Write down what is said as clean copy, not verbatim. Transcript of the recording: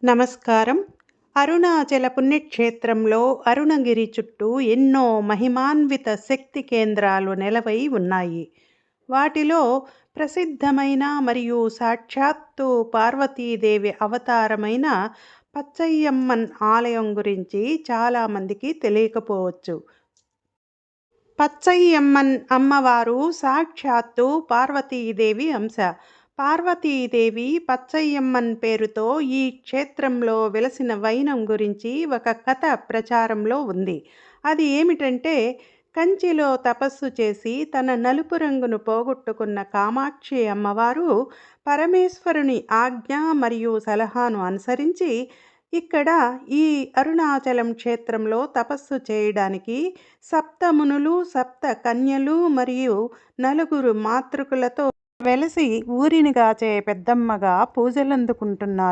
నమస్కారం. అరుణాచల పుణ్యక్షేత్రంలో అరుణగిరి చుట్టూ ఎన్నో మహిమాన్విత శక్తి కేంద్రాలు నెలవై ఉన్నాయి. వాటిలో ప్రసిద్ధమైన మరియు సాక్షాత్తు పార్వతీదేవి అవతారమైన పచ్చయ్యమ్మన్ ఆలయం గురించి చాలామందికి తెలియకపోవచ్చు. పచ్చయ్యమ్మన్ అమ్మవారు సాక్షాత్తు పార్వతీదేవి అంశ. పార్వతీదేవి పచ్చయ్యమ్మన్ పేరుతో ఈ క్షేత్రంలో వెలసిన వైనం గురించి ఒక కథ ప్రచారంలో ఉంది. అది ఏమిటంటే, కంచిలో తపస్సు చేసి తన నలుపు రంగును పోగొట్టుకున్న కామాక్షి అమ్మవారు పరమేశ్వరుని ఆజ్ఞ మరియు సలహాను అనుసరించి ఇక్కడ ఈ అరుణాచలం క్షేత్రంలో తపస్సు చేయడానికి సప్తమునులు, సప్త కన్యలు మరియు నలుగురు మాతృకులతో వెలసి ఊరిని గాచే పెద్దమ్మగా పూజలందుకుంటున్నారు.